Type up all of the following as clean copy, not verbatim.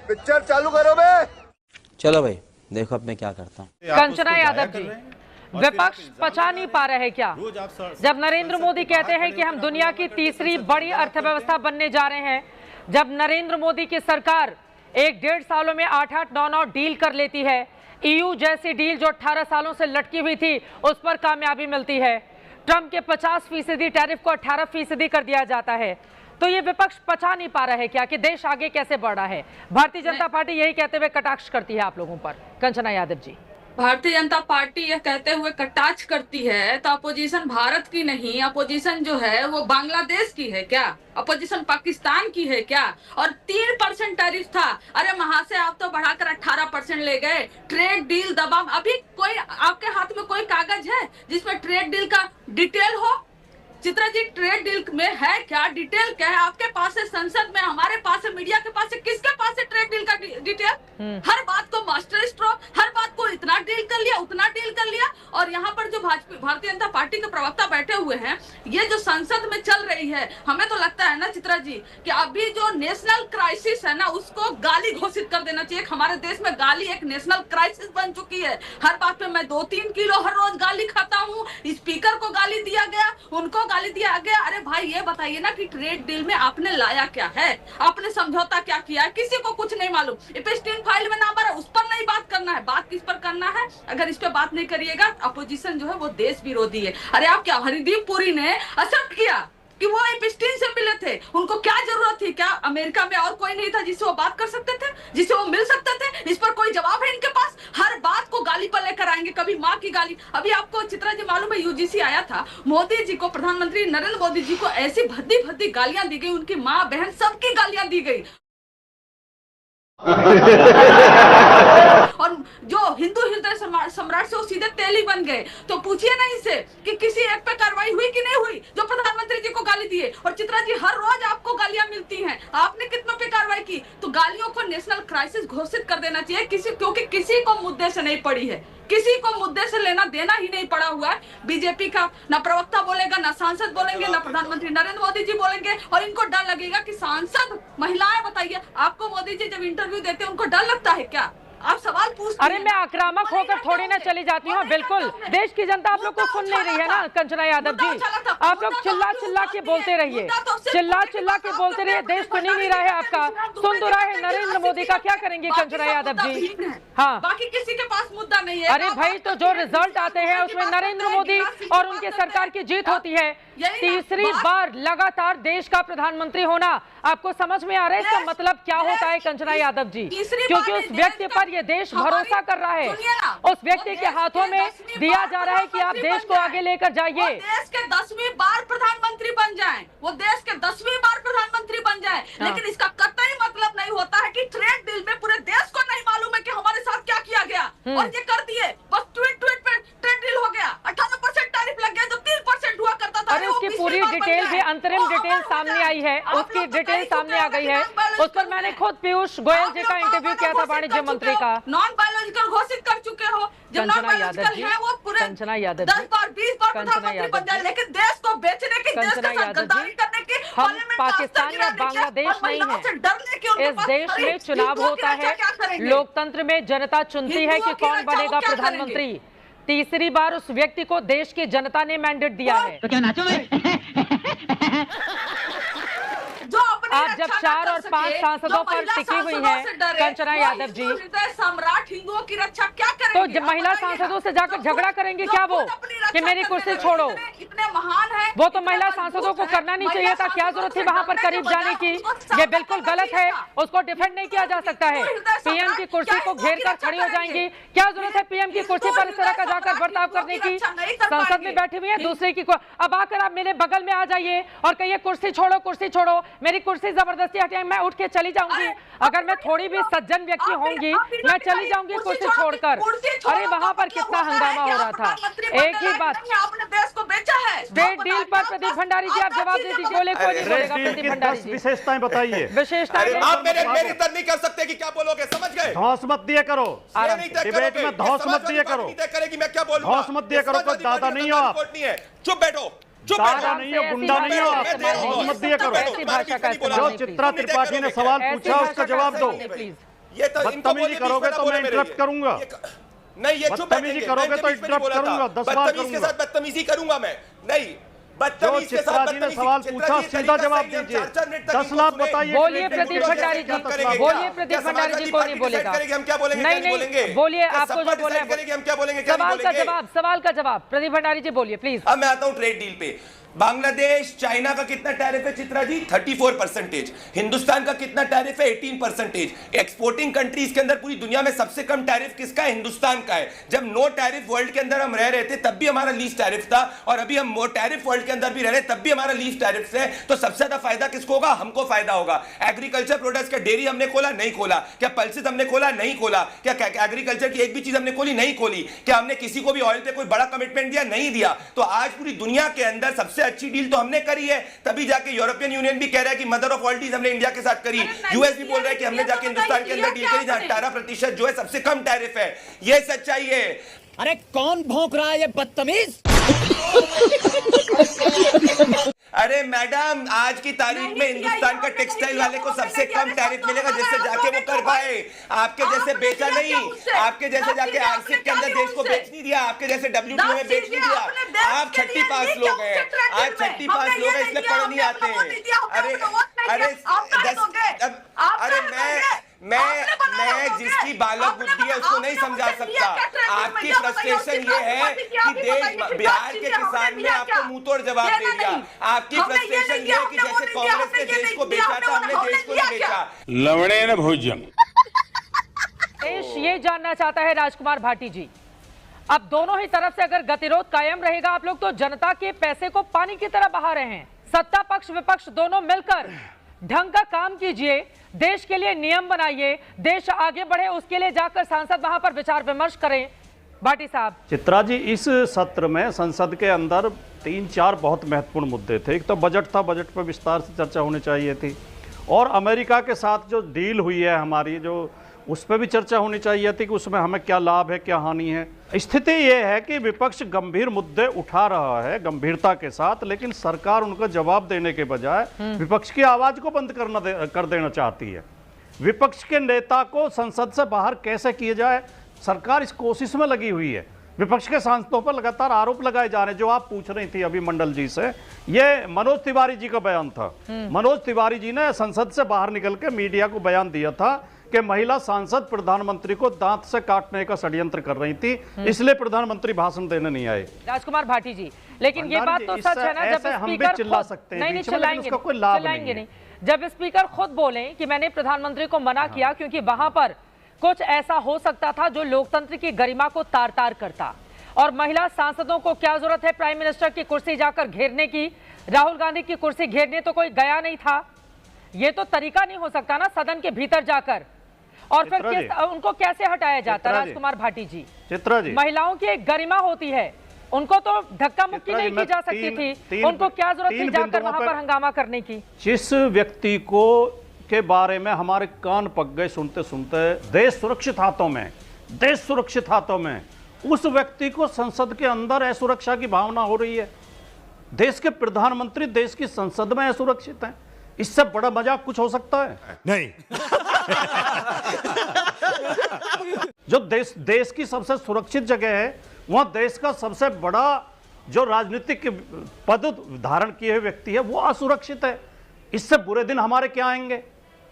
Picture चालू करो बे। चलो भाई देखो अब मैं क्या करता हूँ। कंचना यादव जी, विपक्ष पचा नहीं पा रहे क्या? जब नरेंद्र मोदी कहते हैं कि हम दुनिया की तीसरी बड़ी अर्थव्यवस्था बनने जा रहे हैं, जब नरेंद्र मोदी की सरकार 1-1.5 सालों में 8-8, 9-9 डील कर लेती है, EU जैसी डील जो 18 सालों से लटकी हुई थी उस पर कामयाबी मिलती है, ट्रंप के 50% टैरिफ को 18% कर दिया जाता है, तो ये विपक्ष पचा नहीं पा रहा है क्या कि देश आगे कैसे बढ़ रहा है? भारतीय जनता पार्टी यही कहते हुए कटाक्ष करती है आप लोगों पर। कंचना यादव जी, भारतीय जनता पार्टी यह कहते हुए कटाक्ष करती है तो अपोजिशन भारत की नहीं, अपोजिशन जो है वो बांग्लादेश की है क्या? अपोजिशन पाकिस्तान की है क्या? और 3% टैरिफ था, अरे वहां से आप तो बढ़ाकर 18% ले गए। ट्रेड डील दबाव, अभी कोई आपके हाथ में कोई कागज है जिसमें ट्रेड डील का डिटेल हो? चित्रा जी, ट्रेड डील में है क्या? डिटेल क्या है? आपके पास है, संसद में, हमारे पास है, मीडिया के पास है, किसके पास है ट्रेड डील का डिटेल? हर बात को मास्टर स्ट्रोक, हर बात को इतना डील कर लिया, उतना डील कर लिया। और यहाँ पर जो भारतीय जनता पार्टी के प्रवक्ता बैठे हुए हैं, ये जो संसद में चल रही है, हमें तो लगता है ना चित्रा जी कि अभी जो नेशनल क्राइसिस है ना उसको गाली घोषित कर देना चाहिए। हमारे देश में गाली एक नेशनल क्राइसिस बन चुकी है। हर बात पे मैं 2-3 किलो हर रोज गाली खाता हूँ। स्पीकर को गाली दिया गया, उनको गाली दिया गया। अरे भाई ये बताइए ना कि ट्रेड डील में आपने लाया क्या है? आपने समझौता क्या किया है? किसी को कुछ नहीं मालूम। इपेस्टीन फाइल में नाम आ रहा है, उस पर नहीं बात करना है। बात किस पर करना है? अगर इस पे बात नहीं करिएगा, अपोजिशन जो है वो देश विरोधी है। अरे आप क्या, हरदीप पुरी ने एक्सेप्ट किया कि वो एपिस्टीन से मिले थे, उनको क्या जरूरत थी? क्या अमेरिका में और कोई नहीं था जिससे वो बात कर सकते थे, जिससे वो मिल सकते थे? इस पर कोई जवाब है इनके पास? हर बात को गाली पर लेकर आएंगे, कभी माँ की गाली। अभी आपको चित्रा जी मालूम है, यूजीसी आया था, मोदी जी को, प्रधानमंत्री नरेंद्र मोदी जी को ऐसी भद्दी भद्दी गालियां दी गई, उनकी माँ बहन सबकी गालियां दी गई। और जो हिंदू हृदय सम्राट से वो सीधे तेली बन गए। तो पूछिए ना इनसे कि किसी एक पे कार्रवाई हुई कि नहीं हुई जो प्रधानमंत्री जी को गाली दिए? और चित्रा जी, हर रोज आपको गालियां मिलती हैं, आपने कितनों पे कार्रवाई की? तो गालियों को नेशनल क्राइसिस घोषित कर देना चाहिए, क्योंकि किसी को मुद्दे से नहीं पड़ी है, किसी को मुद्दे से लेना देना ही नहीं पड़ा हुआ है। बीजेपी का ना प्रवक्ता बोलेगा, ना सांसद बोलेंगे, ना प्रधानमंत्री नरेंद्र मोदी जी बोलेंगे। और इनको डर लगेगा कि सांसद महिलाएं, बताइए आपको मोदी जी जब इंटरव्यू देते हैं उनको डर लगता है क्या? आप सवाल पूछते हैं। अरे मैं आक्रामक होकर थोड़ी ना चली जाती हूँ। बिल्कुल, देश की जनता आप लोग को सुन नहीं रही है ना कंचना यादव जी। आप लोग चिल्ला चिल्ला के बोलते रहिए, चिल्ला चिल्ला के बोलते रहिए। देश सुन ही नहीं रहा है आपका, सुन तो रहा है नरेंद्र मोदी का। क्या करेंगे कंचना यादव जी? हाँ, बाकी किसी के पास मुद्दा नहीं है। अरे भाई, तो जो रिजल्ट आते हैं उसमें नरेंद्र मोदी और उनके सरकार की जीत होती है। तीसरी बार लगातार देश का प्रधानमंत्री होना आपको समझ में आ रहा है इसका मतलब क्या होता है कंचना यादव जी? क्योंकि उस व्यक्ति पर ये देश भरोसा कर रहा है, उस व्यक्ति के हाथों में दिया जा रहा है कि आप देश को आगे लेकर जाइए। देश के 10वीं बार प्रधानमंत्री बन जाएं, वो देश के 10वीं बार प्रधानमंत्री बन जाएं। लेकिन इसका कतई मतलब नहीं होता है कि ट्रेड डील में पूरे देश को नहीं मालूम है कि हमारे साथ क्या किया गया और ये कर दिए। बस ट्वीट पे ट्रेड डील हो गया, 18% टैरिफ लग गया जो 3% हुआ करता था। अरे उसकी पूरी डिटेल भी, अंतरिम डिटेल सामने आई है, उसकी डिटेल सामने आ गई है। उस पर मैंने खुद पीयूष गोयल जी का इंटरव्यू किया था, वाणिज्य मंत्री का। नॉन बायोलॉजिकल घोषित कर चुके हो। जो नॉन बायोलॉजिकल है वो पूरे 10 बार 20 बार प्रधानमंत्री बन जाए, लेकिन देश को बेचने की, देश के साथ गद्दारी करने की, हम पाकिस्तान या बांग्लादेश नहीं है। इस देश में चुनाव होता है, लोकतंत्र में जनता चुनती है कि कौन बनेगा प्रधानमंत्री। तीसरी बार उस व्यक्ति को देश की जनता ने मैंडेट दिया है। तो क्या नाचोगे? आप जब 4 और 5 सांसदों पर टिकी हुई हैं कंचना यादव जी, सम्राट हिंदुओं की रक्षा क्या करेंगे? तो महिला सांसदों से जाकर झगड़ा करेंगे क्या वो कि मेरी कुर्सी छोड़ो? इतने महान है वो तो महिला सांसदों को करना नहीं चाहिए था। क्या जरूरत थी वहां पर करीब जाने की? ये बिल्कुल गलत है, उसको डिफेंड नहीं किया जा सकता है। पीएम की कुर्सी को घेर कर खड़ी हो जाएंगी। क्या जरूरत है पीएम की कुर्सी पर इस तरह का जाकर बर्ताव करने की? संसद में बैठी हुई है दूसरे की। अब आकर आप मेरे बगल में आ जाइए और कहिए कुर्सी छोड़ो, कुर्सी छोड़ो, मेरी कुर्सी जबरदस्ती हटाएं, मैं उठ के चली जाऊंगी। अगर मैं थोड़ी भी सज्जन व्यक्ति होंगी मैं चली जाऊंगी कुर्सी छोड़कर। अरे वहां पर कितना हंगामा हो रहा था। एक ही बात, आपने देश को बेचा है। ट्रेड डील पर प्रदीप भंडारी जी आप जवाब दे दीजिए। बोले कोई नहीं बोलेगा प्रदीप भंडारी जी। विशेषताएं बताइए। विशेषताएं आप मेरी इज्जत नहीं कर सकते कि क्या बोलोगे, समझ गए? धौंस मत दिया करो, डिबेट में धौंस मत दिया करो, करेगी मैं क्या बोलूं? धौंस मत दिया करो। कोई दादा नहीं हो आप, चुप बैठो, दादा नहीं हो, गुंडा नहीं हो आप, धौंस मत दिया करो। ऐसी भाषा का इस्तेमाल जो नहीं, चित्रा त्रिपाठी ने सवाल पूछा उसका जवाब दो। प्लीज। ये तो इनको बदतमीजी बोलिए, करोगे बीच में तो ना मैं बोले इंटरप्ट मेरे। करूंगा। नहीं, ये चुप बदतमीजी बैठेंगे, करोगे मैं तो बीच में नहीं इंटरप्ट बोला था। करूंगा, 10 बार बदतमीज के करूंगा। साथ बदतमीजी करूंगा मैं नहीं। बदतमीज के चित्रा साथ जी ने बदतमीजी। सवाल चित्रा पूछा, जी, सीधा तरीका जवाब सही है, हम दीजिए। 4-4 मिनट तक 10 इनको लाख सुने। बताइए। बोलिए क्या प्रदीप भंडारी जी, करेंगे बोलिए क्या? प्रदीप क्या भंडारी जी, समाजवादी कोई पार्टी नहीं बोलेगा। डिसाइड करेगी हम क्या बोलेंगे, नहीं, क्या नहीं नहीं, बोलेंगे? बोलिए, क्या आपको सपा जो बोलना है डिसाइड करेगी हम क्या बोलेंगे, क्या नहीं बोलेंगे? सवाल का जवाब प्रदीप भंडारी जी बोलिए प्लीज। अब मैं आता हूं ट्रेड डील पे। बांग्लादेश चाइना का कितना टैरिफ है चित्रा जी? 34%। हिंदुस्तान का कितना टैरिफ है? 18%। एक्सपोर्टिंग कंट्रीज के अंदर पूरी दुनिया में सबसे कम टैरिफ किसका है? हिंदुस्तान का है। जब नो टैरिफ वर्ल्ड के अंदर हम रह रहे थे तब भी हमारा लीस्ट टैरिफ था, और अभी हम टैरिफ वर्ल्ड के अंदर भी रह रहे हैं तब भी हमारा लीस्ट टैरिफ है। तो सबसे ज्यादा फायदा किसको होगा? हमको फायदा होगा। एग्रीकल्चर प्रोडक्ट्स का डेयरी हमने खोला, नहीं खोला। क्या पल्सेस हमने खोला, नहीं खोला। क्या एग्रीकल्चर की एक भी चीज हमने खोली, नहीं खोली। क्या हमने किसी को भी ऑयल पे कोई बड़ा कमिटमेंट दिया, नहीं दिया। तो आज पूरी दुनिया के अंदर सबसे अच्छी डील तो हमने करी है, तभी जाके यूरोपियन यूनियन भी कह रहा है कि मदर ऑफ ऑल डील्स हमने इंडिया के साथ करी। यूएस भी बोल रहा है कि हमने जाके हिंदुस्तान के अंदर डील करी जहां 18% जो है सबसे कम टैरिफ है। ये सच्चाई है। अरे कौन भौंक रहा है ये बदतमीज? अरे मैडम, आज की तारीख में हिंदुस्तान का टेक्सटाइल वाले को सबसे कम टैरिफ मिलेगा जिससे जाके वो कर पाए। आपके जैसे बेचा नहीं, आपके जैसे जाके आरसीईपी के अंदर देश को बेच नहीं दिया, आपके जैसे डब्ल्यूटीओ में बेच नहीं दिया। आप 30 पास लोग हैं, आज 30 पास लोग हैं इसलिए पढ़ नहीं आते हैं। मैं जिसकी बालक बुद्धि है उसको नहीं समझा सकता। आपकी फ्रस्ट्रेशन ये है कि देश बिहार के किसान ने आपको मुंह तोड़ जवाब दे दिया। आपकी फ्रस्ट्रेशन ये है कि जैसे कांग्रेस ने देश को बेचा था, हमने देश को नहीं बेचा। लवणेन भोज्यम। देश ये जानना चाहता है राजकुमार भाटी जी, अब दोनों ही तरफ से अगर गतिरोध कायम रहेगा, आप लोग तो जनता के पैसे को पानी की तरह बहा रहे हैं। सत्ता पक्ष विपक्ष दोनों मिलकर ढंग का काम कीजिए, देश के लिए नियम बनाइए, देश आगे बढ़े, उसके लिए जाकर सांसद वहां पर विचार विमर्श करें। भाटी साहब। चित्रा जी, इस सत्र में संसद के अंदर 3-4 बहुत महत्वपूर्ण मुद्दे थे। एक तो बजट था, बजट पर विस्तार से चर्चा होनी चाहिए थी, और अमेरिका के साथ जो डील हुई है हमारी, जो उस पर भी चर्चा होनी चाहिए थी कि उसमें हमें क्या लाभ है, क्या हानि है। स्थिति ये है कि विपक्ष गंभीर मुद्दे उठा रहा है गंभीरता के साथ, लेकिन सरकार उनका जवाब देने के बजाय विपक्ष की आवाज को बंद कर देना चाहती है। विपक्ष के नेता को संसद से बाहर कैसे किया जाए, सरकार इस कोशिश में लगी हुई है। विपक्ष के सांसदों पर लगातार आरोप लगाए जा रहे हैं। जो आप पूछ रही थी अभी मंडल जी से, ये मनोज तिवारी जी का बयान था। मनोज तिवारी जी ने संसद से बाहर निकल के मीडिया को बयान दिया था कि महिला सांसद प्रधानमंत्री को दांत से काटने का षड्यंत्र कर रही थी, इसलिए प्रधानमंत्री भाषण देने नहीं आए। राजकुमार भाटी जी, लेकिन ये बात तो सच है ना, जब स्पीकर चिल्ला सकते हैं, नहीं चिल्लाएंगे नहीं, जब स्पीकर खुद बोले कि मैंने प्रधानमंत्री को मना किया क्योंकि वहां पर कुछ ऐसा हो सकता था जो लोकतंत्र की गरिमा को तार तार करता, और महिला सांसदों को क्या जरूरत है प्राइम मिनिस्टर की कुर्सी जाकर घेरने की? राहुल गांधी की कुर्सी घेरने तो कोई गया नहीं था। ये तो तरीका नहीं हो सकता ना सदन के भीतर जाकर, और फिर उनको कैसे हटाया जाता? राजकुमार भाटी जी, चित्रा जी, महिलाओं की एक गरिमा होती है, उनको तो धक्का मुक्की नहीं की जा सकती थी। उनको क्या जरूरत थी जाकर वहां पर हंगामा करने की? जिस व्यक्ति को के बारे में हमारे कान पक गए सुनते सुनते, देश सुरक्षित हाथों में, देश सुरक्षित हाथों में, उस व्यक्ति को संसद के अंदर असुरक्षा की भावना हो रही है। देश के प्रधानमंत्री देश की संसद में असुरक्षित हैं, इससे बड़ा मजाक कुछ हो सकता है? नहीं। जो देश की सबसे सुरक्षित जगह है, वहां देश का सबसे बड़ा जो राजनीतिक पद धारण किए हुए व्यक्ति है वो असुरक्षित है। इससे बुरे दिन हमारे क्या आएंगे?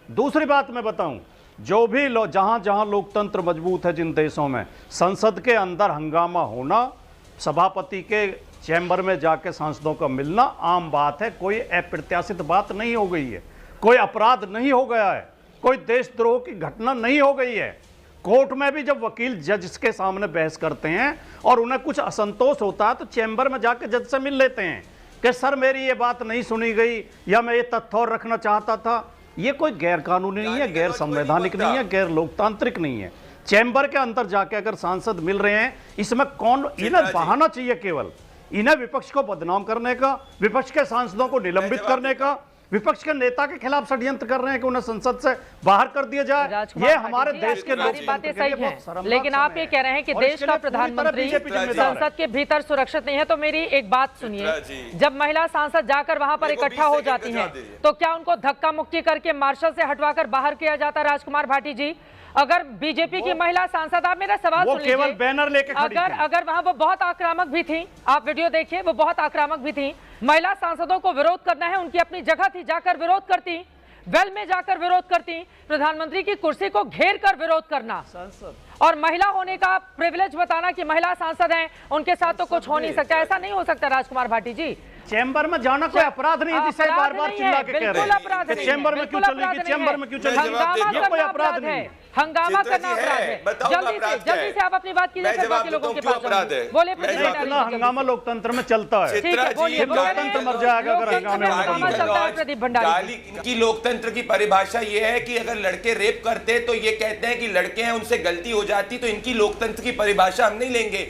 दूसरी बात मैं बताऊं, जो भी जहां जहां लोकतंत्र मजबूत है, जिन देशों में संसद के अंदर हंगामा होना, सभापति के चैम्बर में जाके सांसदों का मिलना आम बात है। कोई अप्रत्याशित बात नहीं हो गई है, कोई अपराध नहीं हो गया है, कोई देशद्रोह की घटना नहीं हो गई है। कोर्ट में भी जब वकील जज के सामने बहस करते हैं और उन्हें कुछ असंतोष होता है तो चैम्बर में जाके जज से मिल लेते हैं कि सर मेरी ये बात नहीं सुनी गई, या मैं ये तथ्य और रखना चाहता था। ये कोई गैर कानूनी नहीं है, गैर संवैधानिक नहीं है, गैर लोकतांत्रिक नहीं है। चैम्बर के अंदर जाके अगर सांसद मिल रहे हैं, इसमें कौन, इन्हें बहाना चाहिए केवल, इन्हें विपक्ष को बदनाम करने का, विपक्ष के सांसदों को निलंबित करने का, विपक्ष के नेता के खिलाफ षड्यंत्र कर रहे हैं कि उन्हें संसद से बाहर कर दिया जाए। राजकुमार ये भाटी हमारे जी, देश के आपकी लोकतंत्र बातें के लिए सही बहुत हैं, शर्मनाक लेकिन आप समय ये कह रहे हैं कि और देश इसके का लिए पूरी तरह प्रधानमंत्री बीजेपी जिम्मेदार है। संसद के भीतर सुरक्षित नहीं है। तो मेरी एक बात सुनिए, जब महिला सांसद जाकर वहां पर इकट्ठा हो जाती हैं तो क्या उनको धक्का मुक्की करके मार्शल से हटवाकर बाहर किया जाता है? राजकुमार भाटी जी, अगर बीजेपी की महिला सांसद, आप मेरा सवाल सुन लीजिए, केवल बैनर लेके खड़ी थी। अगर वहां वो बहुत आक्रामक भी थी, आप वीडियो देखिए, वो बहुत आक्रामक भी थी। महिला सांसदों को विरोध करना है, उनकी अपनी जगह थी, जाकर विरोध करती, वेल में जाकर विरोध करती। प्रधानमंत्री की कुर्सी को घेर कर विरोध करना और महिला होने का प्रिविलेज बताना कि महिला सांसद हैं, उनके साथ तो कुछ हो नहीं सकता, ऐसा नहीं हो सकता। राजकुमार भाटी जी, चेंबर में जाना कोई अपराध नहीं है, जिसे बार बार चिल्ला के कह रहे हैं कि चेंबर में क्यों चलेगी, चेंबर में क्यों चलेगी, ये कोई अपराध नहीं है। हंगामा करना अपराध है। जल्दी से आप अपनी बात कीजिए, फिर बाकी लोगों के पास जाएंगे। बोलिए इतना हंगामा लोकतंत्र में चलता है, लोकतंत्र मर जाएगा अगर हंगामा चलता है। प्रदीप भंडारी, इनकी लोकतंत्र की परिभाषा ये है कि अगर लड़के रेप करते तो ये कहते हैं कि लड़के हैं, उनसे गलती हो जाती, तो इनकी लोकतंत्र की परिभाषा हम नहीं लेंगे।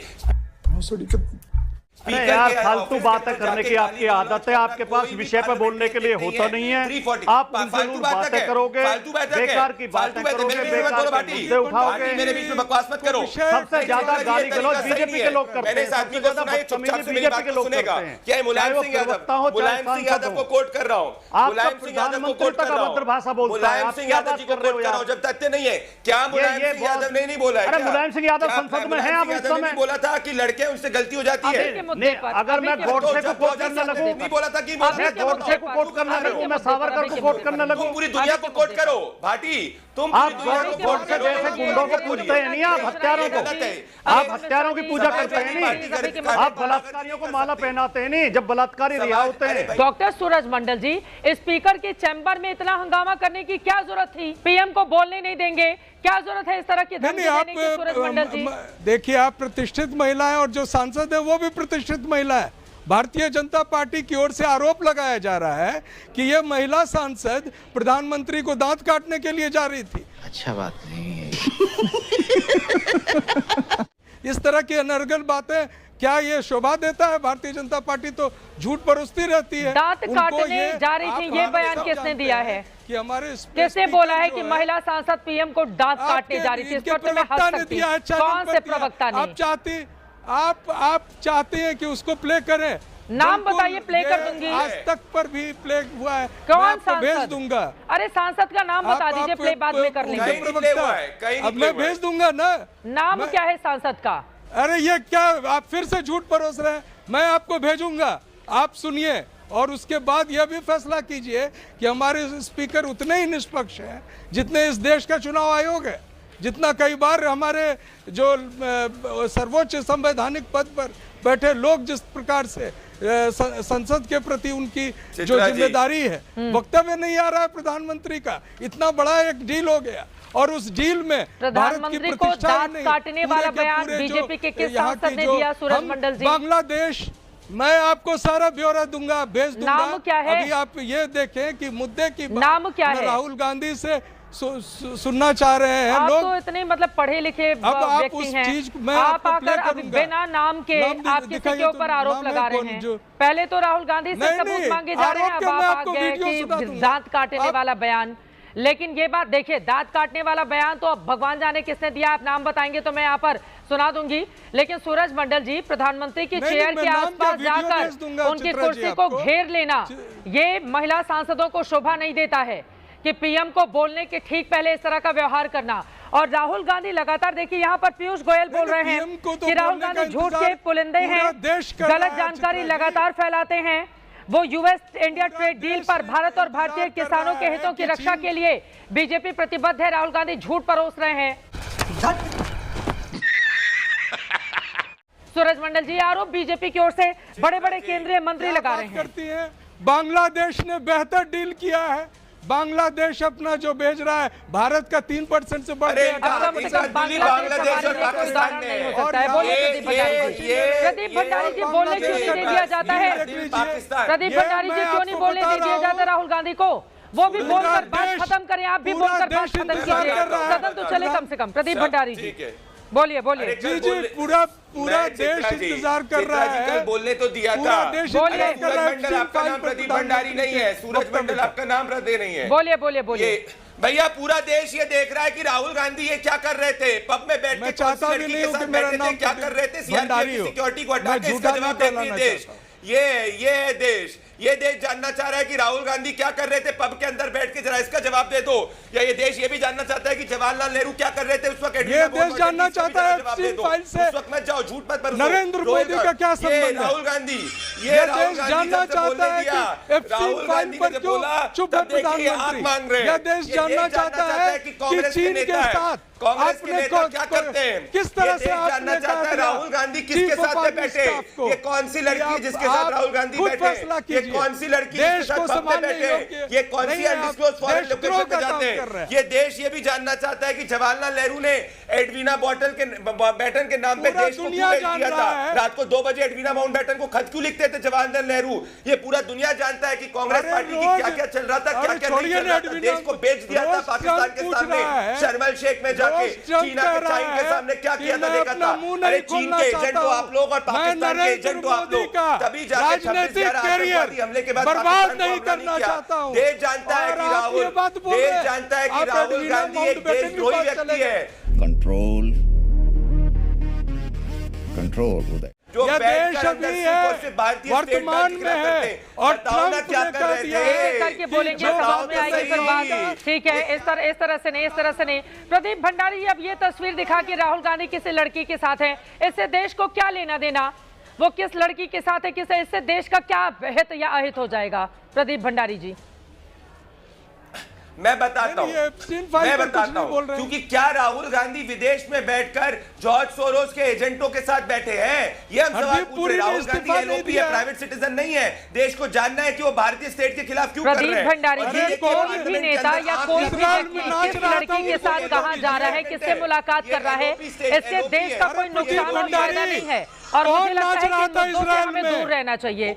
अरे यार, फालतू बातें करने की आपकी आदत है, आपके पास विषय पे बोलने के लिए होता नहीं है। आप फालतू बातें करोगे, बेकार की बातें करोगे, बेकार के मुद्दे उठाओगे, मेरे बीच में बकवास मत करो। सबसे ज्यादा गाली गलौज बीजेपी के लोग करते हैं, सबसे ज्यादा बीजेपी के लोग करते हैं। क्या मुलायम सिंह यादव को कोट कर रहा हूँ, मुलायम सिंह यादव को कोट कर रहा हूँ, भाषा बोलता है, मुलायम सिंह यादव जी को कोट कर रहा हूँ, जब तथ्य नहीं है। क्या मुलायम सिंह यादव ने नहीं बोला है? अरे मुलायम सिंह यादव संसद में है, आप इस समय बोला था कि लड़के उनसे गलती हो जाती है। अगर मैं गोडसे को कोट करने लगूं, नहीं बोला था कि मैं गोडसे को कोट करने लगूं, मैं सावरकर को कोट करने लगूं, पूरी दुनिया को कोट करो भाटी, तुम आप गोडसे जैसे गुंडों को पूजते हैं नहीं, आप हत्यारों को, आप हत्यारों की पूजा करते हैं नहीं, आप बलात्कारियों को माला पहनाते हैं नहीं, जब बलात्कारी रिहा होते हैं। डॉक्टर सूरज मंडल जी, स्पीकर के चैम्बर में इतना हंगामा करने की क्या जरूरत थी? पीएम को बोलने नहीं देंगे, क्या जरूरत है इस तरह की धमकी देने की? सूरज मंडल जी देखिए, आप प्रतिष्ठित महिला है और जो सांसद है वो भी प्रतिष्ठित महिला है। भारतीय जनता पार्टी की ओर से आरोप लगाया जा रहा है कि ये महिला सांसद प्रधानमंत्री को दांत काटने के लिए जा रही थी। अच्छा बात नहीं है। इस तरह की अनर्गल बातें क्या ये शोभा देता है? भारतीय जनता पार्टी तो झूठ परोसती रहती है। दांत काटने जा रही थी, ये बयान किसने दिया है? कि हमारे किसने बोला है कि महिला सांसद पीएम को दांत काटने जा रही थी? इस पर तो मैं हंस सकती हूं। कौन से प्रवक्ता ने? आप चाहते हैं कि उसको प्ले करें? नाम बताइए, प्ले कर दूंगी। आज तक पर भी प्ले हुआ है, कौन मैं आपको सांसद? भेज दूंगा। अरे सांसद का नाम बता दीजिए, प्ले बाद में कर लेंगे। अब मैं भेज दूंगा ना। नाम क्या है सांसद का? अरे ये क्या, आप फिर से झूठ परोस रहे हैं। मैं आपको भेजूंगा, आप सुनिए और उसके बाद यह भी फैसला कीजिए कि हमारे स्पीकर उतने ही निष्पक्ष हैं जितने इस देश का चुनाव आयोग है, जितना कई बार हमारे जो सर्वोच्च संवैधानिक पद पर बैठे लोग जिस प्रकार से संसद के प्रति उनकी जो जिम्मेदारी है, वक्तव्य नहीं आ रहा है प्रधानमंत्री का। इतना बड़ा एक डील हो गया और उस डील में प्रधानमंत्री को दांत काटने वाला बयान बीजेपी के किस सांसद ने दिया? सूरज मंडल जी, बांग्लादेश, मैं आपको सारा ब्यौरा दूंगा, भेज दूंगा। नाम क्या है? अभी आप ये देखें कि मुद्दे की नाम क्या है? राहुल गांधी से सुनना चाह रहे हैं आप लोग। तो इतने मतलब पढ़े लिखे व्यक्ति हैं, आप आकर अभी बिना नाम के आप किसी के ऊपर आरोप लगा रहे हैं। पहले तो राहुल गांधी से सबूत मांगे जा रहे हैं, अब आप आ गए कि दांत काटने वाला बयान। लेकिन ये बात देखिए, दांत काटने वाला बयान तो अब भगवान जाने किसने दिया, आप नाम बताएंगे तो मैं यहाँ पर सुना दूंगी। लेकिन सूरज मंडल जी, प्रधानमंत्री की चेयर के आसपास जाकर उनकी कुर्सी को घेर लेना, ये महिला सांसदों को शोभा नहीं देता है कि पीएम को बोलने के ठीक पहले इस तरह का व्यवहार करना। और राहुल गांधी लगातार, देखिए यहाँ पर पीयूष गोयल बोल रहे हैं कि राहुल गांधी झूठ के पुलिंदे हैं, गलत जानकारी लगातार फैलाते हैं। वो यूएस इंडिया ट्रेड डील पर भारत और भारतीय किसानों के हितों की रक्षा के लिए बीजेपी प्रतिबद्ध है, राहुल गांधी झूठ परोस रहे हैं। सूरज मंडल जी, आरोप बीजेपी की ओर से बड़े बड़े केंद्रीय मंत्री लगा रहे हैं। बांग्लादेश ने बेहतर डील किया है। बांग्लादेश अपना जो भेज रहा है भारत का 3% से बढ़ गया। बांग्लादेश और पाकिस्तान नहीं हो सकता है। बोलिए प्रदीप भंडारी जी, बोलने क्यों नहीं दे दिया जाता है? प्रदीप भंडारी जी, क्यों नहीं बोलने दे दिया जाता राहुल गांधी को? वो भी बोलकर बात खत्म करें, आप भी बोलकर बात खत्म कीजिए, सदन तो चले कम से कम। प्रदीप भंडारी जी, बोलिए बोलिए। अरे जी कल जी, बोलने- पूरा मैं देश चित्रा जी, इंतजार कर चित्रा रहा जी है। कल बोलने तो दिया पूरा था। देश बोलिए। इंतजार कर सूरज रहा है। मंडल आपका नाम प्रदीप भंडारी नहीं है, सूरज मंडल आपका नाम प्रदीप नहीं है। बोलिए बोलिए बोलिए। ये भैया पूरा देश ये देख रहा है कि राहुल गांधी ये क्या कर रहे थे, पब में बैठ मैं के चाहता कौन सी भी लड़की नहीं के हूं साथ कि मेरा बैठे थे, नाम क्या कर रहे थे, सीआरपीएफ भंडारी की हो। सिक्योरिटी को हटा मैं के झूठा इसका जवाब नहीं देंगे ये कहलाना देश। चाहता। ये है देश, ये देश जानना चाह रहा है कि राहुल गांधी क्या कर रहे थे पब के अंदर बैठ के, जरा इसका जवाब दे दो। या ये देश ये भी जानना चाहता है कि जवाहरलाल नेहरू क्या कर रहे थे उस वक्त? ये देश जानना चाहता है जवाब दे दो। फाइल से उस वक्त मत जाओ, झूठ मत बरसो। नरेंद्र मोदी का क्या संबंध है? राहुल गांधी, ये राहुल देश गांधी जानना जब से चाहता बोलने है दिया, कि Epstein राहुल फाइल गांधी पर ने जब क्यों बोला, चुप तब है देखिए ये प्रधानमंत्री। आंख मांग रहे हैं। यह देश जानना चाहता है कि कि कांग्रेस के चीन के नेता है, साथ कांग्रेस के आपने नेता क्या करते हैं, किस तरह ये से देश आपने जानना चाहता है कहा राहुल गांधी किसके चीफ साथ ऑफ में आर्मी बैठे, स्टाफ को ये कौन सी लड़की है जिसके आप साथ राहुल गांधी खुद बैठे, फैसला ये कीजिए। कौन सी लड़की देश जिसके को साथ पब में संभालने बैठे, योग्य ये कौन नहीं सी है, आप अनडिस्क्लोज फॉरेन देशद्रोह लोकेशन पे का काम जाते कर रहे हैं। हैं। ये देश ये भी जानना चाहता है कि जवाहरलाल नेहरू ने एडवीना बॉटल के बैटन के नाम पे पूरा देश को दुनिया क्यों बेच जान दिया रहा था? है। रात को 2 बजे एडवीना माउंटबेटन को खत क्यों लिखते थे जवाहरलाल नेहरू? ये पूरा दुनिया जानता है कि कांग्रेस अरे पार्टी की रोज- क्या क्या चल रहा था, क्या अरे क्या नहीं छोड़िए चल ना रहा था। एडवीना, देश को बेच दिया था रोज पाकिस्तान ट्रंप के पूछ सामने, रहा है। शर्म एल शेख में जाके रोज ट्रंप चीना कह के रहा चाइन के है सामने क्या कि किया था मैं देखा अपना था। मुंह अरे नहीं चीन खोलना के चाहता एजेंट हो हूं। आप लोग और मैं पाकिस्तान के एजेंट हो आप नरेंद्र लोग, मोदी का तभी जाके 26 राजनीतिक 11 कैरियर आतंकवादी हमले के बाद बर्बाद पाकिस्तान को नहीं हमला करना किया। चाहता हूं। देश जानता है और कि आप राहुल, ये बात बोल रहे देश हैं। जानता है कि आप राहुल एडवीना गांधी एक माउंटबेटन के देशद्रोही पास व्यक्ति चले है कंट्रोल कंट्रोल उदय जो यह बैठकर देश अंदर अभी सिर्फ और है, सिर्फ भारतीय स्टेट वर्तमान बैंक में करते है हैं। और बताओ ना ट्रंप क्या ने कर कह रहे दिया थे? है करके बोलेंगे, जो सभाओं में तो आएगी फिर सही। बात। ठीक है, इस तरह से नहीं। प्रदीप भंडारी, अब ये तस्वीर दिखा कि राहुल गांधी किसी लड़की के साथ है, इससे देश को क्या लेना देना? वो किस लड़की के साथ है, किसे, इससे देश का क्या हित या अहित हो जाएगा? प्रदीप भंडारी जी, मैं बताता हूं, नहीं, Epstein फाइल मैं पर कुछ बताता नहीं बोल हूं, रहे हैं। क्योंकि क्या राहुल गांधी विदेश में बैठकर जॉर्ज सोरोस के एजेंटों के साथ बैठे हैं? ये हम सवाल हरदीप पूछ पुरी रहे हैं। ने राहुल गांधी इस्तीफा नहीं एलओपी दिया है, है। प्राइवेट सिटीजन नहीं है। देश को जानना है कि वो भारतीय स्टेट के खिलाफ क्यों कर प्रदीप रहे हैं। भंडारी और जी, ये देखिए, कोई भी पार्लियामेंट के नेता अंदर या आप कोई इस भी बार व्यक्ति नाच किस रहा था, लड़की के वो साथ ये कहाँ LOP जा रहा है, स्टेट किससे है। मुलाकात ये कर रहा है, LOP स्टेट इससे LOP देश है। का कोई अरे नुकसान और भंडारी, फायदा नहीं है। और कौन मुझे लगता नाच है रहा कि था इन मुद्दों से इजराइल हमें में? दूर रहना चाहिए।